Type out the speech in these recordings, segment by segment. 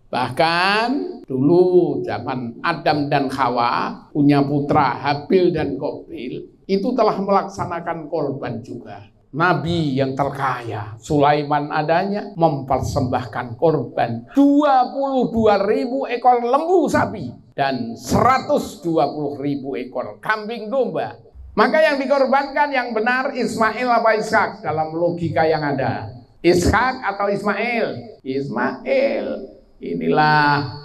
Bahkan dulu zaman Adam dan Hawa punya putra Habil dan Qabil, itu telah melaksanakan korban juga. Nabi yang terkaya, Sulaiman adanya, mempersembahkan korban 22.000 ekor lembu sapi dan 120.000 ekor kambing domba. Maka yang dikorbankan yang benar Ismail apa Ishak dalam logika yang ada? Ishak atau Ismail? Ismail. Inilah,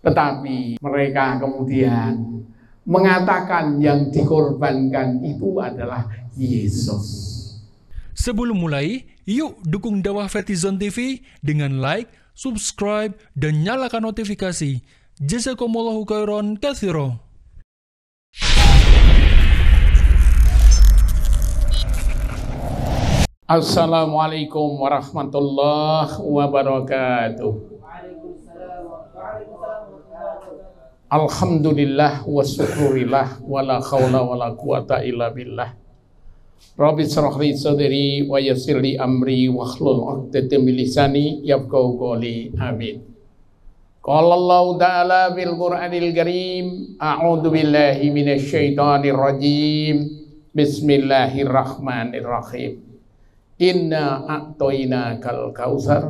tetapi mereka kemudian mengatakan yang dikorbankan itu adalah Yesus. Sebelum mulai, yuk dukung dakwah Vertizon TV dengan like, subscribe, dan nyalakan notifikasi. Jazakumullahu khairan katsira. Assalamualaikum warahmatullahi wabarakatuh. Alhamdulillah wa syukurillah wa la khawla wa la quwata illa billah. Rabbi shrah li sadri wa yassir li amri wa hlul 'uqdatam min lisani yafqahu qawli. Amin. Qala Allah ta'ala bil Qur'anil Karim, a'udzu billahi minasy syaithanir rajim. Bismillahirrahmanirrahim. Inna a'toinakal kautsar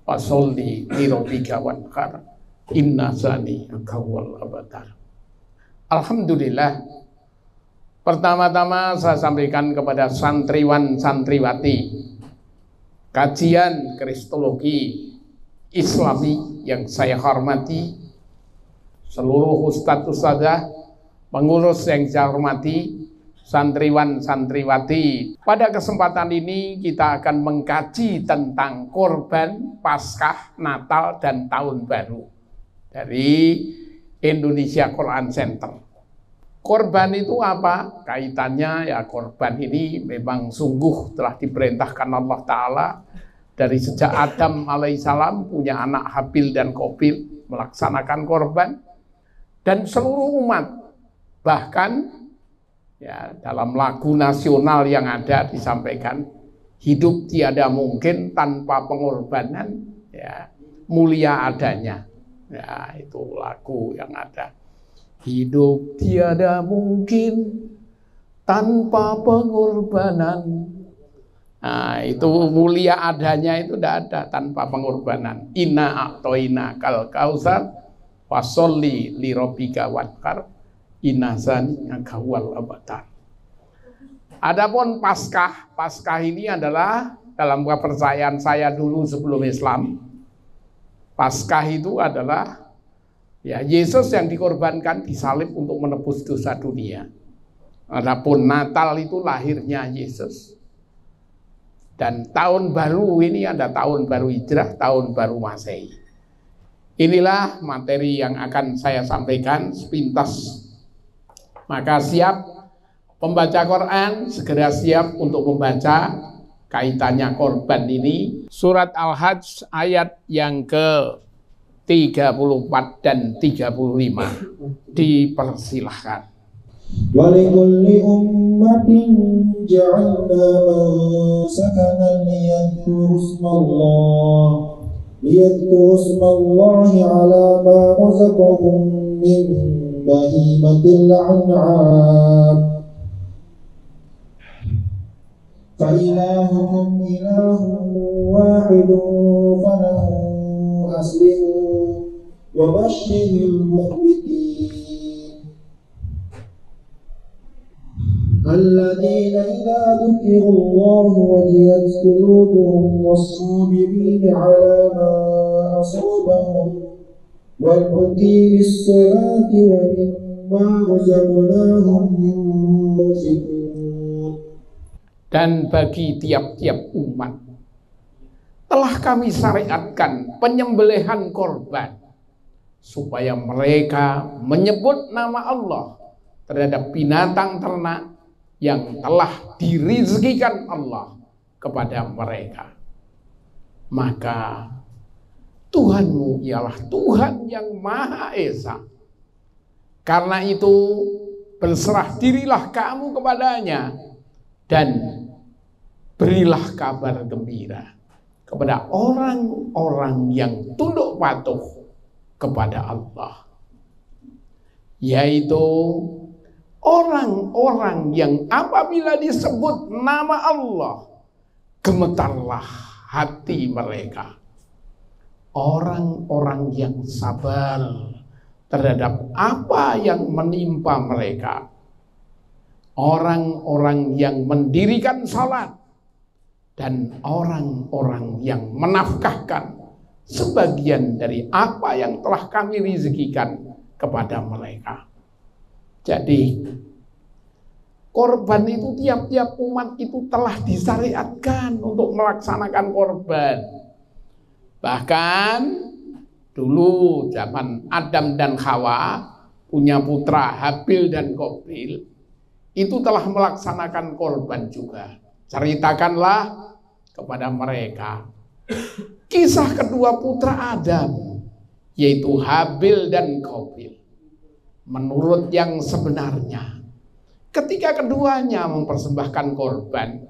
fasholli li rabbika wanhar. Inna saniyaka wal abtar. Alhamdulillah. Pertama-tama saya sampaikan kepada santriwan santriwati kajian Kristologi Islami yang saya hormati, seluruh ustadz ustadzah, pengurus yang saya hormati, santriwan santriwati. Pada kesempatan ini kita akan mengkaji tentang korban Paskah, Natal, dan Tahun Baru dari Indonesia Quran Center. Korban itu apa? Kaitannya ya, korban ini memang sungguh telah diperintahkan Allah Ta'ala dari sejak Adam alaihissalam punya anak Habil dan Qabil melaksanakan korban, dan seluruh umat, bahkan ya dalam lagu nasional yang ada disampaikan, hidup tiada mungkin tanpa pengorbanan, ya mulia adanya. Ya, itu lagu yang ada. Hidup tiada mungkin tanpa pengorbanan. Nah, itu mulia adanya, itu tidak ada tanpa pengorbanan. Inna a'toinakal kautsar fasholli li rabbika wanhar. Inna saniyaka wal abtar. Adapun Paskah, Paskah ini adalah dalam kepercayaan saya dulu sebelum Islam. Paskah itu adalah ya Yesus yang dikorbankan disalib untuk menebus dosa dunia. Adapun Natal itu lahirnya Yesus. Dan tahun baru ini ada tahun baru Hijrah, tahun baru Masehi. Inilah materi yang akan saya sampaikan sepintas. Maka siap pembaca Quran, segera siap untuk membaca kaitannya korban ini. Surat Al-Hajj ayat yang ke-34 dan 35. Dipersilahkan. Walikulli ummatin ja'alna mansakanan liyadhkuru ismallahi ala ma razaqahum min bahimatil an'am. Fa ilahukum ilahun wahidun falahu aslimu wa basyiril mukhbitin. Alladzina idza dzukirallahu wajilat qulubuhum was-sabirina 'ala ma asabahum wal muqimis salati wa mimma razaqnahum yunfiqun. Dan bagi tiap-tiap umat telah kami syariatkan penyembelihan korban supaya mereka menyebut nama Allah terhadap binatang ternak yang telah dirizkikan Allah kepada mereka. Maka Tuhanmu ialah Tuhan yang Maha Esa. Karena itu berserah dirilah kamu kepadanya dan berilah kabar gembira kepada orang-orang yang tunduk patuh kepada Allah, yaitu orang-orang yang apabila disebut nama Allah gemetarlah hati mereka, orang-orang yang sabar terhadap apa yang menimpa mereka, orang-orang yang mendirikan salat, dan orang-orang yang menafkahkan sebagian dari apa yang telah kami rezekikan kepada mereka. Jadi korban itu tiap-tiap umat itu telah disyariatkan untuk melaksanakan korban. Bahkan dulu zaman Adam dan Hawa punya putra Habil dan Qabil itu telah melaksanakan korban juga. Ceritakanlah kepada mereka kisah kedua putra Adam, yaitu Habil dan Qabil. Menurut yang sebenarnya, ketika keduanya mempersembahkan korban,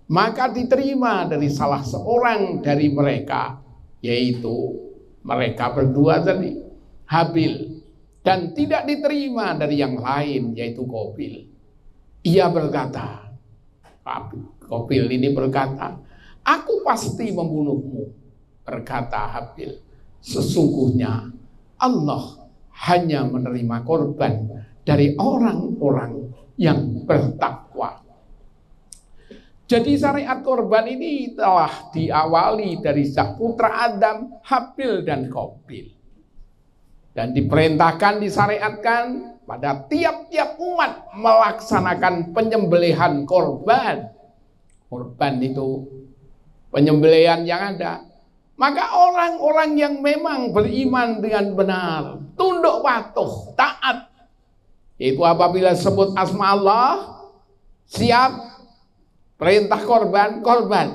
maka diterima dari salah seorang dari mereka, yaitu mereka berdua tadi, Habil, dan tidak diterima dari yang lain, yaitu Qabil. Ia berkata, Qabil ini berkata, aku pasti membunuhmu. Berkata Habil, sesungguhnya Allah hanya menerima korban dari orang-orang yang bertakwa. Jadi syariat korban ini telah diawali dari putra Adam, Habil dan Qabil, dan diperintahkan, disyariatkan pada tiap-tiap umat melaksanakan penyembelihan korban. Korban itu penyembelihan yang ada. Maka orang-orang yang memang beriman dengan benar, tunduk patuh, taat, yaitu apabila sebut asma Allah, siap, perintah korban, korban.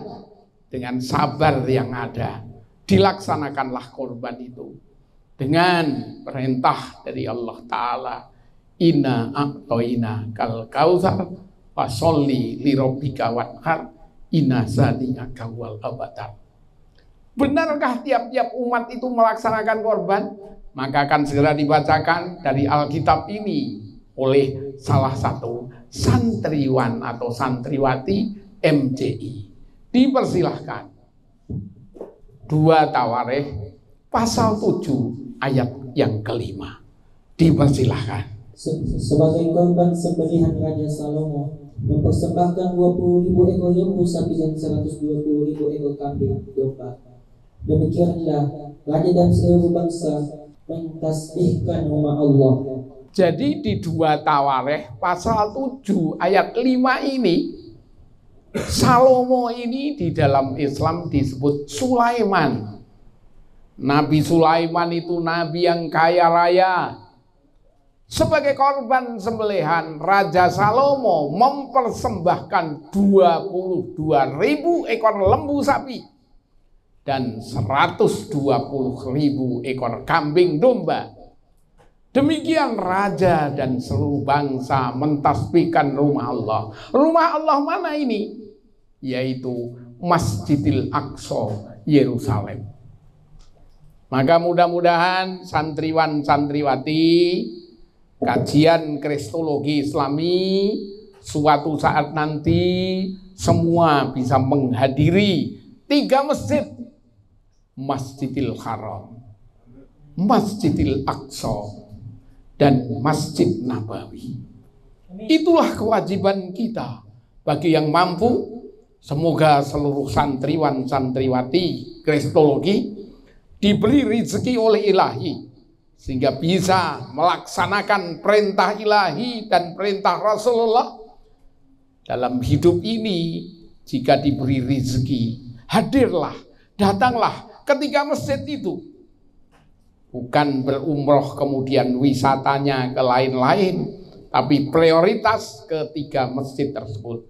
Dengan sabar yang ada, dilaksanakanlah korban itu. Dengan perintah dari Allah Ta'ala, Inna a'toina kal kausar fasolli li rabbika wanhar inna saniyaka wal abtar. Benarkah tiap-tiap umat itu melaksanakan korban? Maka akan segera dibacakan dari Alkitab ini oleh salah satu santriwan atau santriwati MCI. Dipersilahkan. 2 Tawarikh pasal 7 ayat yang kelima. Dipersilahkan. Sebagai korban sembelihan Raja Salomo mempersembahkan 20.000 ekor lembu sapi dan 120.000 ekor kambing domba. Demikianlah Raja dan seluruh bangsa mentasbihkan nama Allah. Jadi di 2 Tawarikh pasal 7 ayat 5 ini, Salomo ini di dalam Islam disebut Sulaiman. Nabi Sulaiman itu nabi yang kaya raya. Sebagai korban sembelihan, Raja Salomo mempersembahkan 22.000 ekor lembu sapi dan 120.000 ekor kambing domba. Demikian raja dan seluruh bangsa mentasbihkan rumah Allah. Rumah Allah mana ini? Yaitu Masjidil Aqsa, Yerusalem. Maka mudah-mudahan santriwan-santriwati kajian Kristologi Islami suatu saat nanti semua bisa menghadiri 3 masjid, Masjidil Haram, Masjidil Aqsa, dan Masjid Nabawi. Itulah kewajiban kita bagi yang mampu. Semoga seluruh santriwan-santriwati Kristologi diberi rezeki oleh Ilahi sehingga bisa melaksanakan perintah Ilahi dan perintah Rasulullah dalam hidup ini. Jika diberi rezeki, hadirlah, datanglah ketika masjid itu. Bukan berumroh kemudian wisatanya ke lain-lain, tapi prioritas ketiga masjid tersebut.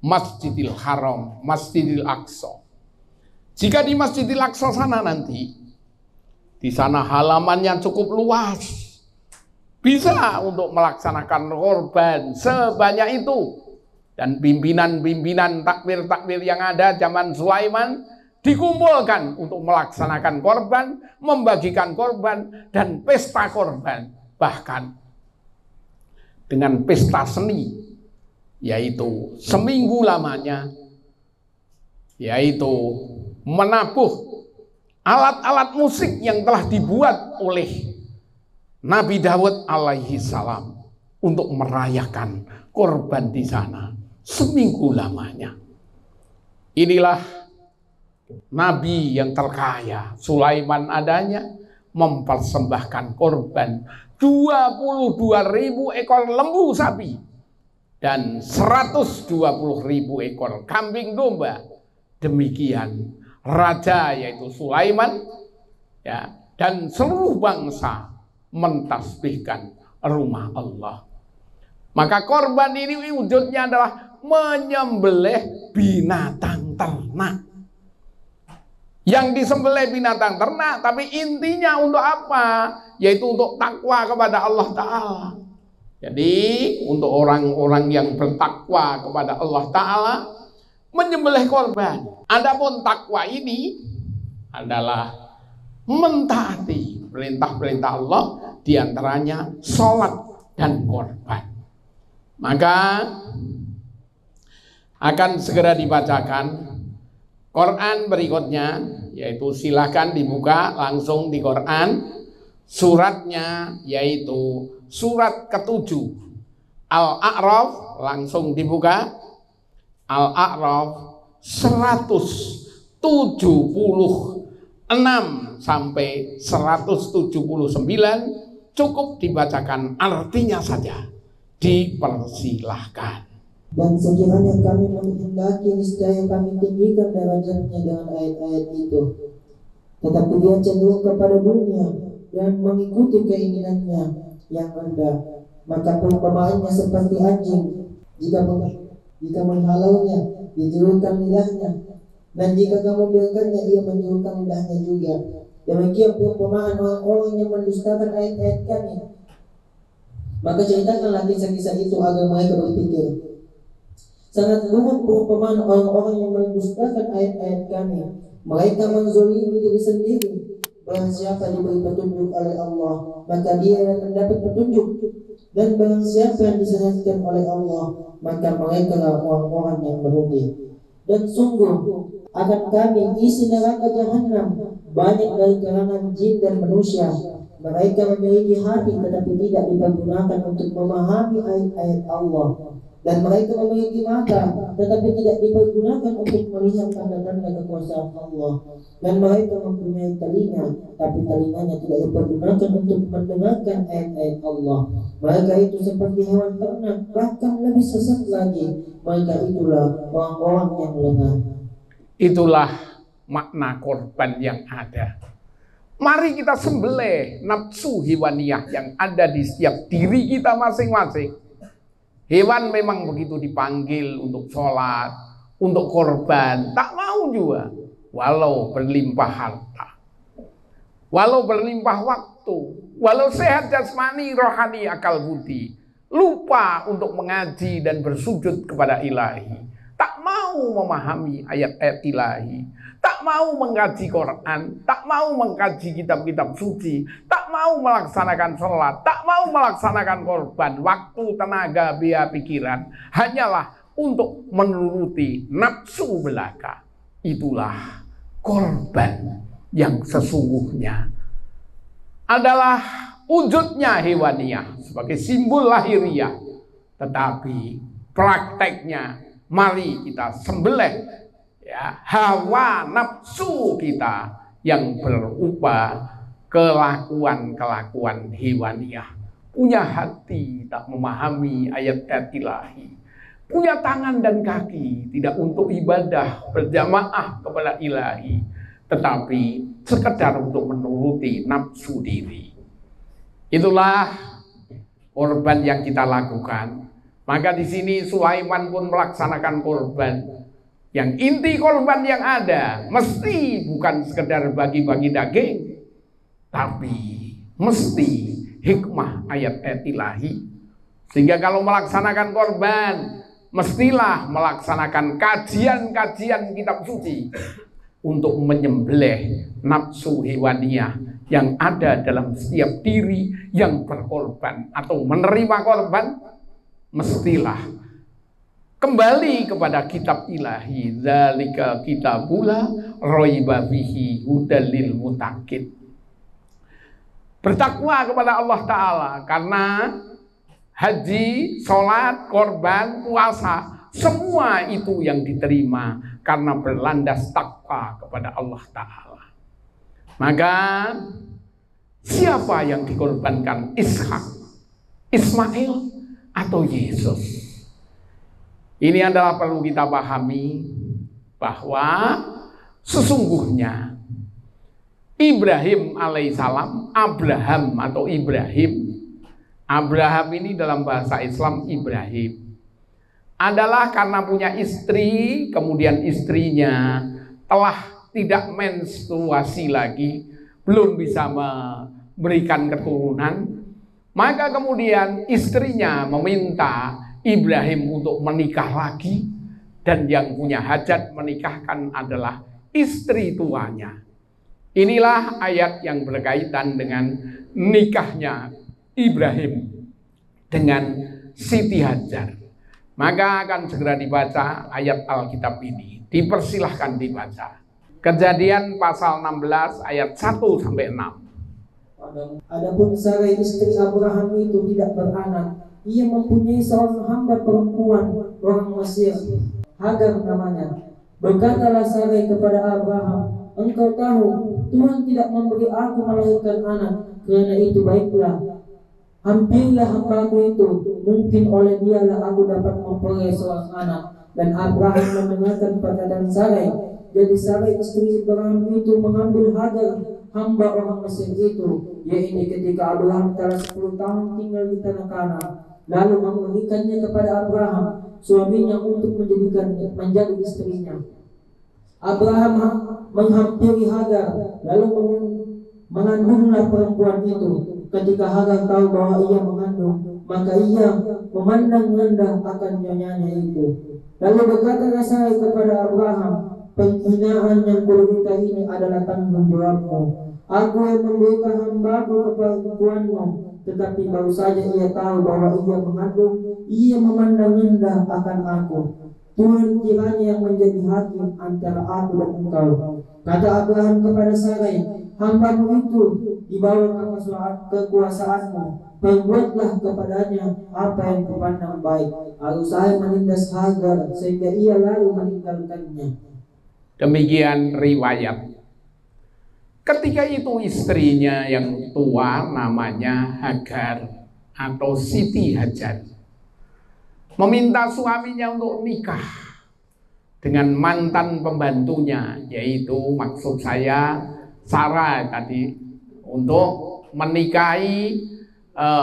Masjidil Haram, Masjidil Aqsa. Jika di Masjidil Aqsa sana nanti, di sana halamannya cukup luas, bisa untuk melaksanakan korban sebanyak itu. Dan pimpinan-pimpinan takbir-takbir yang ada zaman Sulaiman dikumpulkan untuk melaksanakan korban, membagikan korban, dan pesta korban. Bahkan dengan pesta seni, yaitu seminggu lamanya, yaitu menabuh alat-alat musik yang telah dibuat oleh Nabi Daud alaihi salam untuk merayakan korban di sana seminggu lamanya. Inilah Nabi yang terkaya, Sulaiman adanya mempersembahkan korban 22.000 ekor lembu sapi dan 120.000 ekor kambing domba. Demikian raja yaitu Sulaiman, ya, dan seluruh bangsa mentasbihkan rumah Allah. Maka korban ini wujudnya adalah menyembelih binatang ternak. Yang disembelih binatang ternak, tapi intinya untuk apa? Yaitu untuk takwa kepada Allah Ta'ala. Jadi untuk orang-orang yang bertakwa kepada Allah Ta'ala menyembelih korban. Adapun takwa ini adalah mentaati perintah-perintah Allah, diantaranya sholat dan korban. Maka akan segera dibacakan Quran berikutnya, yaitu silakan dibuka langsung di Quran. Suratnya yaitu surat ke-7 Al-A'raf, langsung dibuka. Al-A'raf 176 sampai 179, cukup dibacakan artinya saja. Dipersilahkan. Dan sekiranya kami menghendaki, niscaya kami tinggikan derajatnya dengan ayat-ayat itu. Tetapi dia cenderung kepada dunia dan mengikuti keinginannya yang rendah. Maka perumpamaannya seperti anjing, jika menghalaunya, dijulurkan lidahnya, dan jika kamu biarkannya, ia menjulurkan lidahnya juga. Demikian perumpamaan orang-orang yang mendustakan ayat-ayat kami. Maka ceritakanlah kisah-kisah itu agar mereka berpikir. Sangat buruk perumpamaan orang-orang yang mendustakan ayat-ayat kami. Mereka menzolimi diri sendiri. Barang siapa diberi petunjuk oleh Allah, maka dia yang mendapat petunjuk. Dan barang siapa yang disesatkan oleh Allah, maka mereka lah orang-orang yang merugi. Dan sungguh akan kami isi neraka jahanam banyak dari kalangan jin dan manusia. Mereka memiliki hati tetapi tidak dipergunakan untuk memahami ayat-ayat Allah. Dan mereka memiliki mata tetapi tidak dipergunakan untuk melihat tanda-tanda kekuasaan Allah. Dan mereka mempunyai telinga tapi telinganya tidak dipergunakan untuk mendengarkan ayat-ayat Allah. Mereka itu seperti hewan ternak, bahkan lebih sesat lagi. Mereka itulah orang-orang yang lengah. Itulah makna korban yang ada. Mari kita sembelih nafsu hewaniyah yang ada di setiap diri kita masing-masing. Hewan memang begitu dipanggil untuk sholat, untuk korban, tak mau juga. Walau berlimpah harta, walau berlimpah waktu, walau sehat jasmani, rohani, akal budi, lupa untuk mengaji dan bersujud kepada ilahi. Tak mau memahami ayat-ayat ilahi, tak mau mengkaji Quran, tak mau mengkaji kitab-kitab suci, tak mau melaksanakan sholat, tak mau melaksanakan korban, waktu, tenaga, biaya, pikiran, hanyalah untuk menuruti nafsu belaka. Itulah korban yang sesungguhnya adalah wujudnya hewaniyah sebagai simbol lahiriah, tetapi prakteknya mari kita sembelih ya hawa nafsu kita yang berupa kelakuan-kelakuan hewaniyah. Punya hati tak memahami ayat-ayat ilahi, punya tangan dan kaki tidak untuk ibadah berjamaah kepada ilahi, tetapi sekedar untuk menuruti nafsu diri. Itulah korban yang kita lakukan. Maka di sini Sulaiman pun melaksanakan korban. Yang inti korban yang ada mesti bukan sekedar bagi-bagi daging, tapi mesti hikmah ayat-ayat ilahi. Sehingga kalau melaksanakan korban, mestilah melaksanakan kajian-kajian kitab suci untuk menyembelih nafsu hewaniyah yang ada dalam setiap diri yang berkorban atau menerima korban, mestilah kembali kepada kitab ilahi, dzalika kitabula raiba fihi hudal lil muttaqin. Bertakwa kepada Allah Ta'ala, karena haji, sholat, korban, puasa, semua itu yang diterima karena berlandas takwa kepada Allah Ta'ala. Maka siapa yang dikorbankan? Ishak, Ismail, atau Yesus? Ini adalah perlu kita pahami bahwa sesungguhnya Ibrahim alaihissalam, Abraham atau Ibrahim, Abraham ini dalam bahasa Islam Ibrahim, adalah karena punya istri, kemudian istrinya telah tidak menstruasi lagi, belum bisa memberikan keturunan, maka kemudian istrinya meminta Ibrahim untuk menikah lagi, dan yang punya hajat menikahkan adalah istri tuanya. Inilah ayat yang berkaitan dengan nikahnya Ibrahim dengan Siti Hajar. Maka akan segera dibaca ayat Alkitab ini. Dipersilahkan dibaca. Kejadian pasal 16 ayat 1 sampai 6. Adapun Sarai istri Abraham itu tidak beranak. Ia mempunyai seorang hamba perempuan orang Mesir, Hagar namanya. Berkatalah Sarai kepada Abraham, engkau tahu Tuhan tidak memberi aku melahirkan anak, karena itu baiklah, hampirlah hambaku itu, mungkin oleh dialah aku dapat memperoleh seorang anak. Dan Abraham mendengarkan perkataan Sarai. Jadi Sarai istri Abraham itu mengambil Hagar hamba orang Mesir itu, yaitu ketika Abraham telah 10 tahun tinggal di tanah Kanaan, lalu memberikannya kepada Abraham suaminya untuk menjadi istrinya. Abraham menghampiri Hagar, lalu mengandunglah perempuan itu. Ketika Hagar tahu bahwa ia mengandung, maka ia memandang rendah akan nyonyanya itu. Lalu berkata Sarai kepada Abraham, penghinaan yang berita ini adalah tanggung jawabmu. Aku yang memberikan hambaku kepada perempuanmu, tetapi baru saja ia tahu bahwa ia mengandung, ia memandang rendah akan aku. Tuhan kiranya yang menjadi hakim antara aku dan engkau. Kata Abraham kepada Sarai, hambamu itu di bawah kekuasaanmu, perbuatlah kepadanya apa yang kupandang baik. Lalu Sarai menindas Hagar sehingga ia lalu meninggalkannya. Demikian riwayat. Ketika itu istrinya yang tua namanya Hagar atau Siti Hajar meminta suaminya untuk nikah dengan mantan pembantunya, yaitu maksud saya Sarah tadi, untuk menikahi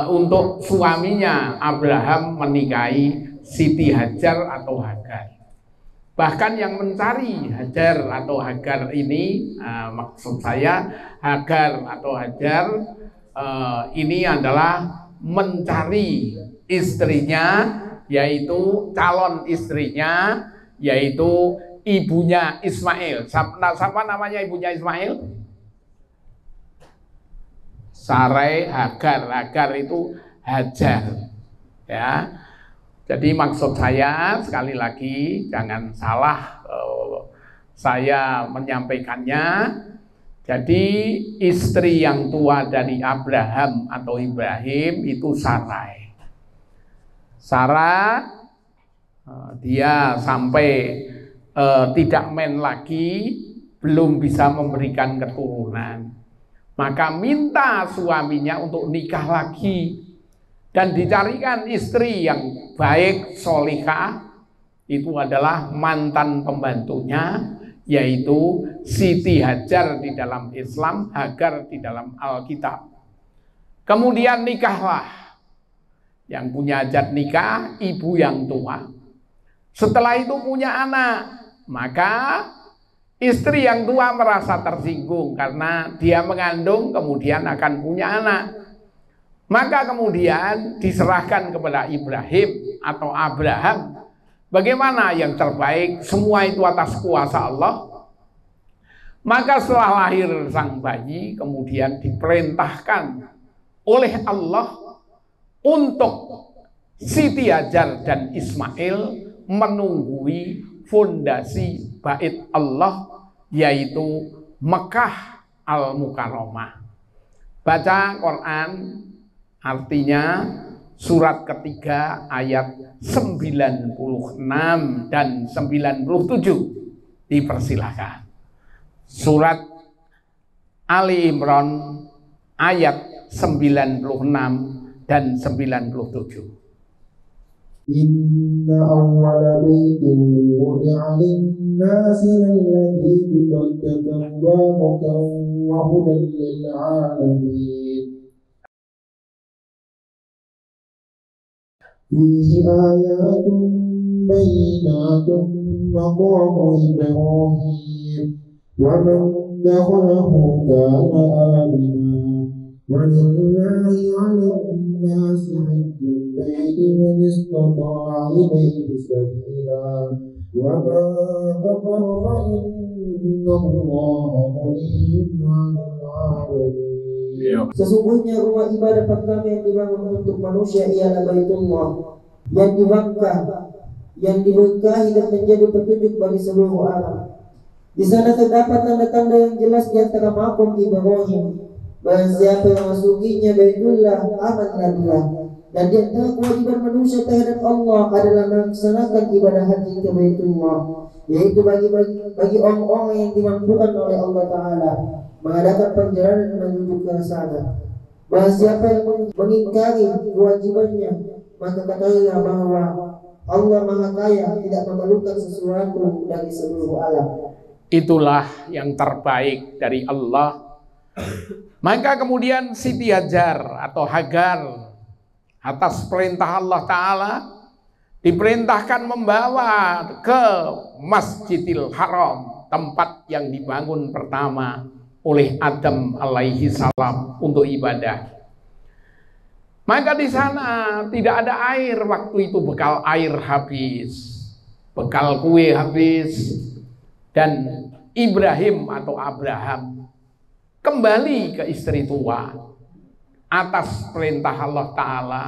untuk suaminya Abraham menikahi Siti Hajar atau Hagar. Bahkan yang mencari Hajar atau Hagar ini, maksud saya Hagar atau Hajar ini adalah mencari istrinya, yaitu calon istrinya, yaitu ibunya Ismail. Siapa namanya ibunya Ismail? Sarai Hagar. Hagar itu Hajar, ya. Jadi maksud saya sekali lagi jangan salah saya menyampaikannya. Jadi istri yang tua dari Abraham atau Ibrahim itu Sarai. Sarah dia sampai tidak men lagi, belum bisa memberikan keturunan. Maka minta suaminya untuk nikah lagi dan dicarikan istri yang baik, solihah. Itu adalah mantan pembantunya, yaitu Siti Hajar di dalam Islam, Hagar di dalam Alkitab. Kemudian nikahlah. Yang punya hajat nikah ibu yang tua. Setelah itu punya anak, maka istri yang tua merasa tersinggung karena dia mengandung kemudian akan punya anak. Maka kemudian diserahkan kepada Ibrahim atau Abraham. Bagaimana yang terbaik? Semua itu atas kuasa Allah. Maka setelah lahir sang bayi kemudian diperintahkan oleh Allah untuk Siti Hajar dan Ismail menunggui fondasi bait Allah, yaitu Mekah Al-Mukarramah. Baca Quran artinya surat ketiga ayat 96 dan 97. Dipersilakan. Surat Ali Imran ayat 96 dan 97. Inna awwala baitin wudi'a lin-nasi lalladzi bi Bakkata mubarakan wa hudan lil 'alamin. Fihi ayatun bayyinatun maqamu Ibrahim wa man dakhalahu kana amina. وَلِلَّهِ عَلَى النَّاسِ حِجُّ الْبَيْتِ مَنِ اسْتَطَاعَ إِلَيْهِ سَبِيلًا وَمَن كَفَرَ فَإِنَّ اللَّهَ غَنِيٌّ عَنِ الْعَالَمِينَ. Sesungguhnya rumah ibadah pertama yang dibangun untuk manusia ialah Baitullah yang di Makkah, yang diberkahi dan menjadi petunjuk bagi seluruh alam. Di sana terdapat tanda-tanda yang jelas di antara makam Ibrahim. Barang siapa yang memasukinya Baitullah amanlah dia. Dan di antara kewajiban manusia terhadap Allah adalah melaksanakan ibadah haji ke Baitullah, yaitu bagi orang-orang yang dimampukan oleh Allah Ta'ala mengadakan perjalanan menuju ke sana. Barang siapa yang mengingkari kewajibannya, maka ketahuilah bahwa Allah Maha Kaya, tidak memerlukan sesuatu dari seluruh alam. Itulah yang terbaik dari Allah. Maka kemudian Siti Hajar atau Hagar atas perintah Allah Ta'ala diperintahkan membawa ke Masjidil Haram, tempat yang dibangun pertama oleh Adam alaihi salam untuk ibadah. Maka di sana tidak ada air waktu itu, bekal air habis, bekal kue habis, dan Ibrahim atau Abraham kembali ke istri tua atas perintah Allah Ta'ala.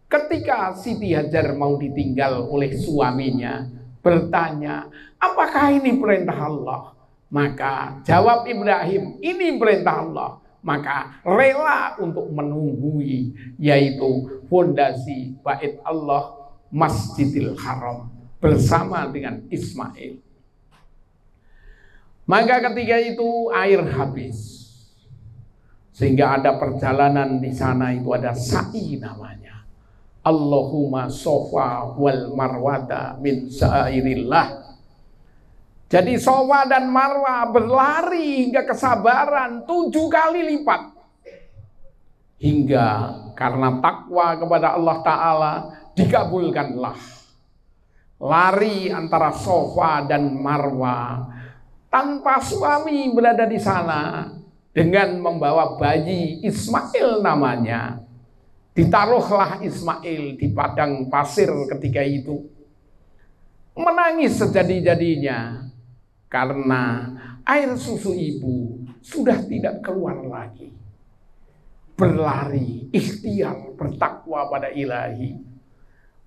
Ketika Siti Hajar mau ditinggal oleh suaminya, bertanya, apakah ini perintah Allah? Maka jawab Ibrahim, ini perintah Allah. Maka rela untuk menunggui, yaitu fondasi bait Allah, Masjidil Haram, bersama dengan Ismail. Maka ketika itu air habis, sehingga ada perjalanan di sana, itu ada sa'i namanya. Allahumma sofa wal marwata min sa'irillah. Jadi Sofa dan Marwah berlari hingga kesabaran 7 kali lipat. Hingga karena takwa kepada Allah Ta'ala dikabulkanlah lari antara Sofa dan Marwah tanpa suami berada di sana, dengan membawa bayi Ismail namanya. Ditaruhlah Ismail di padang pasir ketika itu, menangis sejadi-jadinya karena air susu ibu sudah tidak keluar lagi. Berlari, ikhtiar, bertakwa pada ilahi.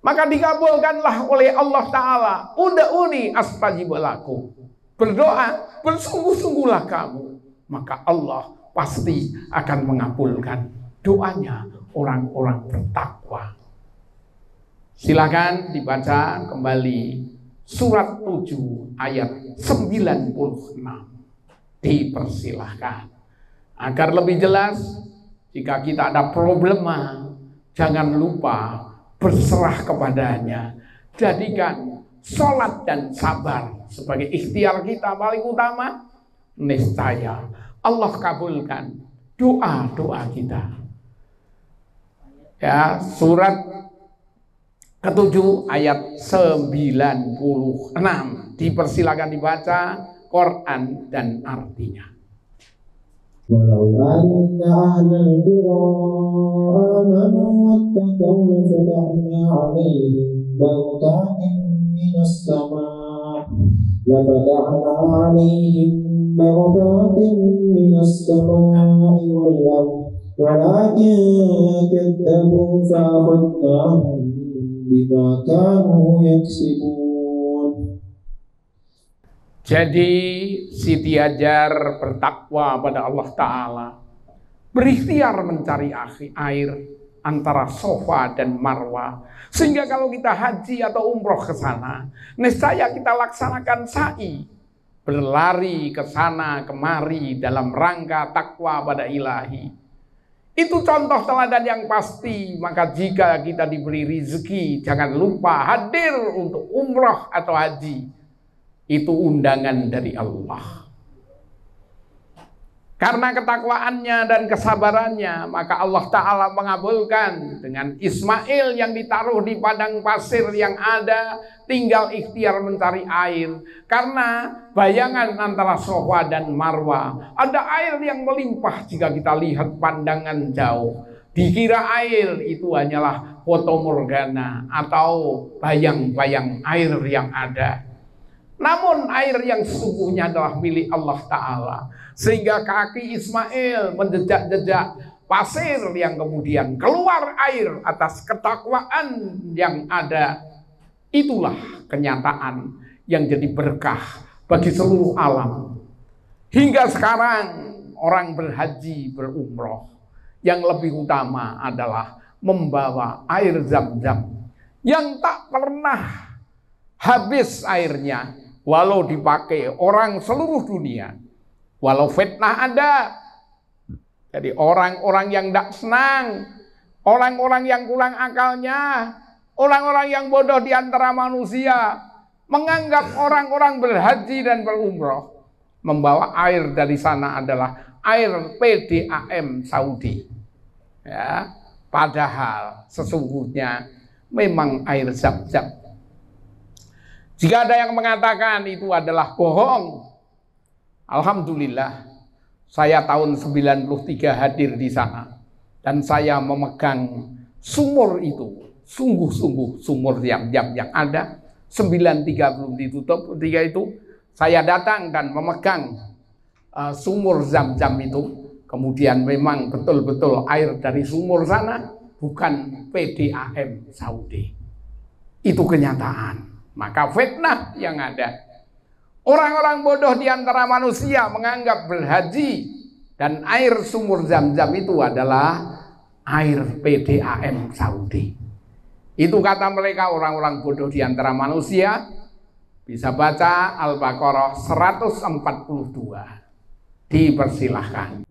Maka dikabulkanlah oleh Allah Ta'ala. Ud'uni astajib lakum. Berdoa, bersungguh-sungguhlah kamu, maka Allah pasti akan mengabulkan doanya orang-orang bertakwa. Silakan dibaca kembali surat 7 ayat 96. Dipersilahkan. Agar lebih jelas, jika kita ada problema, jangan lupa berserah kepadanya. Jadikan sholat dan sabar sebagai ikhtiar kita paling utama. Niscaya Allah kabulkan doa-doa kita. Ya, surat ke-7 ayat 96. Dipersilakan dibaca Quran dan artinya. Walau anna ahlal qura amanu wattaqaw lafatahna 'alaihim barakatin minas sama' لفتحنا عليهم بركات من السماء والأرض ولكن كذبوا فأخذناهم بما كانوا يكسبون. Jadi Siti Hajar bertakwa pada Allah Ta'ala, berikhtiar mencari air antara Sofa dan Marwa, sehingga kalau kita haji atau umroh ke sana, niscaya kita laksanakan sa'i, berlari ke sana kemari dalam rangka takwa pada Ilahi. Itu contoh teladan yang pasti. Maka jika kita diberi rezeki, jangan lupa hadir untuk umroh atau haji. Itu undangan dari Allah. Karena ketakwaannya dan kesabarannya, maka Allah Ta'ala mengabulkan dengan Ismail yang ditaruh di padang pasir yang ada, tinggal ikhtiar mencari air. Karena bayangan antara Sofa dan Marwa, ada air yang melimpah jika kita lihat pandangan jauh. Dikira air itu hanyalah foto morgana atau bayang-bayang air yang ada. Namun air yang sesungguhnya adalah milik Allah Ta'ala. Sehingga kaki Ismail menjejak-jejak pasir yang kemudian keluar air atas ketakwaan yang ada. Itulah kenyataan yang jadi berkah bagi seluruh alam. Hingga sekarang orang berhaji berumroh, yang lebih utama adalah membawa air Zam-Zam yang tak pernah habis airnya, walau dipakai orang seluruh dunia. Walau fitnah ada, jadi orang-orang yang tidak senang, orang-orang yang kurang akalnya, orang-orang yang bodoh di antara manusia, menganggap orang-orang berhaji dan berumroh membawa air dari sana adalah air PDAM Saudi. Ya, padahal sesungguhnya memang air Zam-Zam. Jika ada yang mengatakan itu adalah bohong, alhamdulillah, saya tahun 93 hadir di sana. Dan saya memegang sumur itu. Sungguh-sungguh sumur yang ada. 93 belum ditutup. Ketika itu saya datang dan memegang sumur Zam-Zam itu. Kemudian memang betul-betul air dari sumur sana, bukan PDAM Saudi. Itu kenyataan. Maka fitnah yang ada. Orang-orang bodoh di antara manusia menganggap berhaji dan air sumur Zam-Zam itu adalah air PDAM Saudi. Itu kata mereka, orang-orang bodoh di antara manusia. Bisa baca Al-Baqarah 142. Dipersilahkan.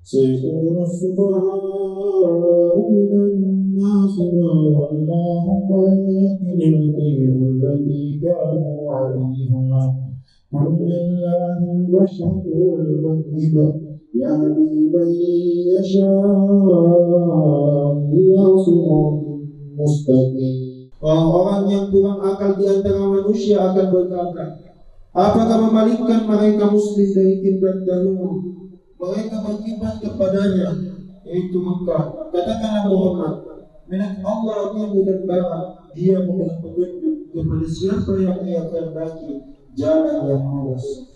سيقول السفهاء من الناس ما ولاهم عن قبلتهم التي كانوا عليها قل لله المشرق والمغرب يهدي من يشاء إلى صراط مستقيم. Orang-orang yang kurang akal di antara manusia akan berkata, apakah memalingkan mereka muslim dari kiblat dahulu? Mereka berkiblat kepadanya, yaitu Mekah. Katakanlah Muhammad, milik Allah timur dan barat, Dia memberi petunjuk kepada siapa yang Ia kehendaki jalan yang lurus.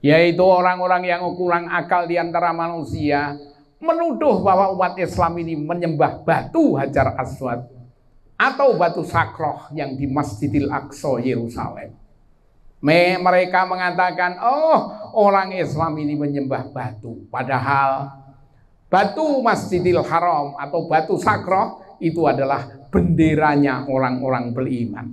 Yaitu orang-orang yang kurang akal di antara manusia menuduh bahwa umat Islam ini menyembah batu Hajar Aswad atau batu Sakroh yang di Masjidil Aqsa Yerusalem. Mereka mengatakan, oh, orang Islam ini menyembah batu. Padahal batu Masjidil Haram atau batu Sakroh itu adalah benderanya orang-orang beriman.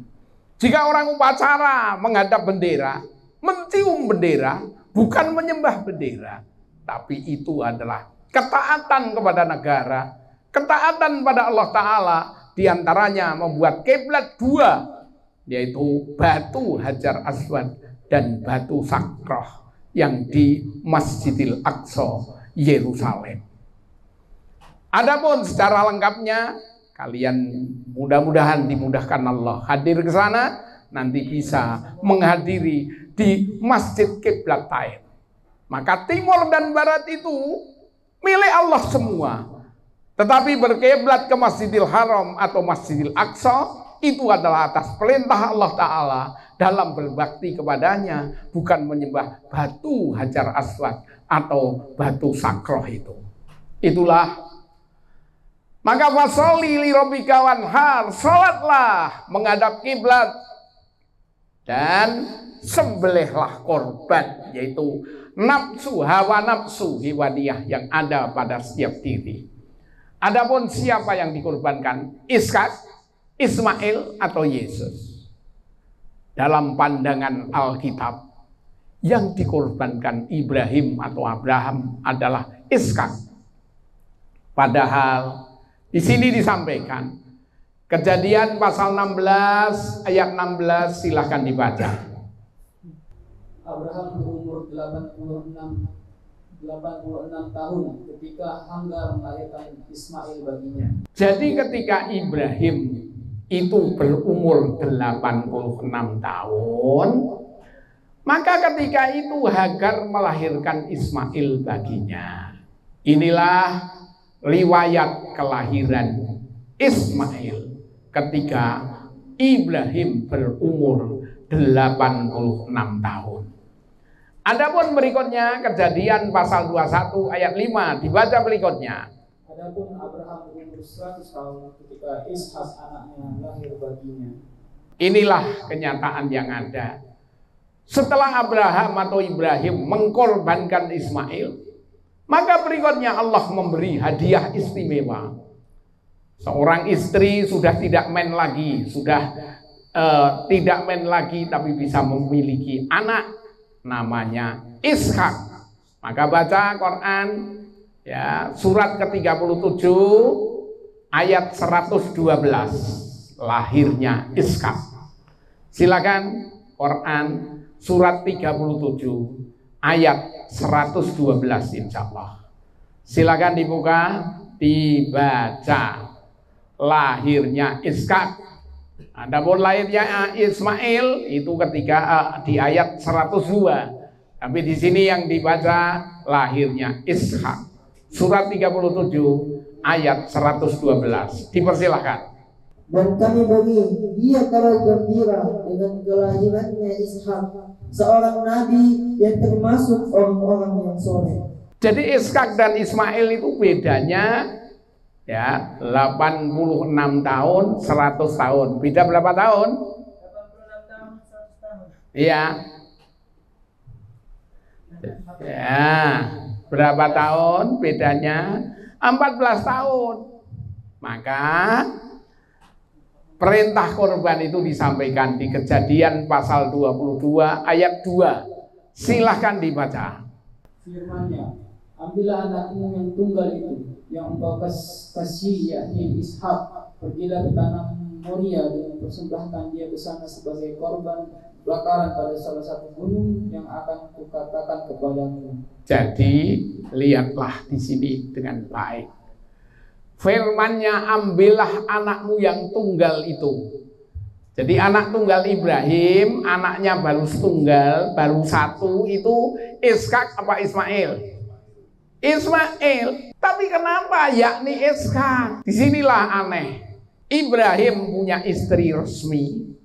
Jika orang upacara menghadap bendera, mencium bendera, bukan menyembah bendera, tapi itu adalah ketaatan kepada negara, ketaatan pada Allah Ta'ala. Di antaranya membuat kiblat dua, yaitu batu Hajar Aswad dan batu Sakroh yang di Masjidil Aqsa Yerusalem. Adapun secara lengkapnya, kalian mudah-mudahan dimudahkan Allah hadir ke sana, nanti bisa menghadiri di Masjid Qiblatain. Maka timur dan barat itu milik Allah semua. Tetapi berkiblat ke Masjidil Haram atau Masjidil Aqsa itu adalah atas perintah Allah Ta'ala dalam berbakti kepadanya, bukan menyembah batu Hajar Aswad atau batu Sakroh itu. Itulah, maka fasholli li rabbika wanhar, salatlah menghadap kiblat dan sembelihlah korban, yaitu nafsu, hawa nafsu hewaniyah yang ada pada setiap diri. Adapun siapa yang dikorbankan, Ishak, Ismail atau Yesus? Dalam pandangan Alkitab, yang dikorbankan Ibrahim atau Abraham adalah Ishak. Padahal di sini disampaikan Kejadian pasal 16 ayat 16, silahkan dibaca. Abraham berumur 86 tahun ketika Hagar melahirkan Ismail baginya. Jadi ketika Ibrahim itu berumur 86 tahun, maka ketika itu Hagar melahirkan Ismail baginya. Inilah riwayat kelahiran Ismail ketika Ibrahim berumur 86 tahun. Adapun berikutnya Kejadian pasal 21 ayat 5, dibaca berikutnya. Adapun Abraham berumur 100 tahun ketika Ishak anaknya lahir baginya. Inilah kenyataan yang ada. Setelah Abraham atau Ibrahim mengkorbankan Ismail, maka berikutnya Allah memberi hadiah istimewa. Seorang istri sudah tidak main lagi, tidak main lagi, tapi bisa memiliki anak namanya Ishak. Maka baca Quran ya, surat ke-37 ayat 112, lahirnya Ishak. Silakan Quran surat 37 ayat 112 insya Allah. Silakan dibuka, dibaca. Lahirnya Ishak. Adapun lahirnya Ismail itu ketika di ayat 102. Tapi di sini yang dibaca lahirnya Ishak. Surat 37 ayat 112. Dipersilahkan. Dan kami beri dia kabar gembira dengan kelahirannya Ishak, seorang nabi yang termasuk orang-orang yang soleh. Jadi Ishak dan Ismail itu bedanya ya 86 tahun, 100 tahun. Beda berapa tahun? 86 tahun, 100 tahun. Iya. Ya, berapa tahun bedanya? 14 tahun. Maka perintah korban itu disampaikan di Kejadian pasal 22 ayat 2. Silahkan dibaca. Firman-Nya, ambillah anakmu yang tunggal itu, yang engkau kasih, yakni Ishak, pergilah ke tanah Moria dan persembahkan dia ke sana sebagai korban bakaran pada salah satu gunung yang akan kukatakan kepadamu. Jadi lihatlah di sini dengan baik. Firman-Nya, ambillah anakmu yang tunggal itu. Jadi anak tunggal Ibrahim, anaknya baru tunggal, baru satu itu Ishak apa Ismail? Ismail. Tapi kenapa yakni Ishak? Disinilah aneh. Ibrahim punya istri resmi.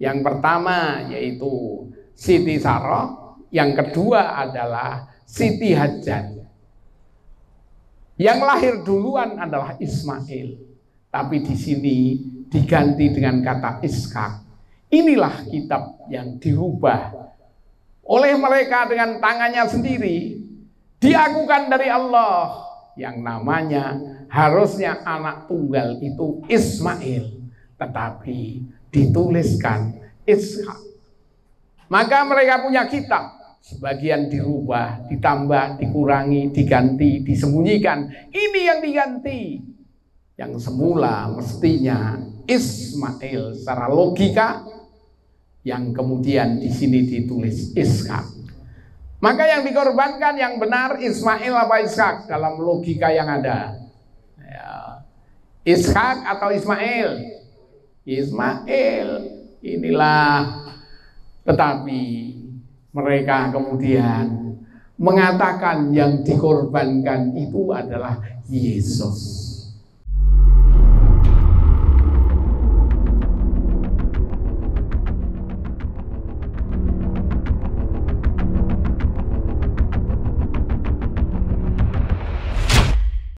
Yang pertama yaitu Siti Sarah, yang kedua adalah Siti Hajar. Yang lahir duluan adalah Ismail, tapi di sini diganti dengan kata Ishak. Inilah kitab yang dirubah oleh mereka dengan tangannya sendiri, diakukan dari Allah, yang namanya harusnya anak tunggal itu Ismail, tetapi dituliskan Ishak. Maka mereka punya kitab. Sebagian dirubah, ditambah, dikurangi, diganti, disembunyikan. Ini yang diganti. Yang semula mestinya Ismail secara logika, yang kemudian di sini ditulis Ishak. Maka yang dikorbankan yang benar Ismail apa Ishak dalam logika yang ada? Ya. Ishak atau Ismail? Ismail. Inilah. Tetapi mereka kemudian mengatakan yang dikorbankan itu adalah Yesus.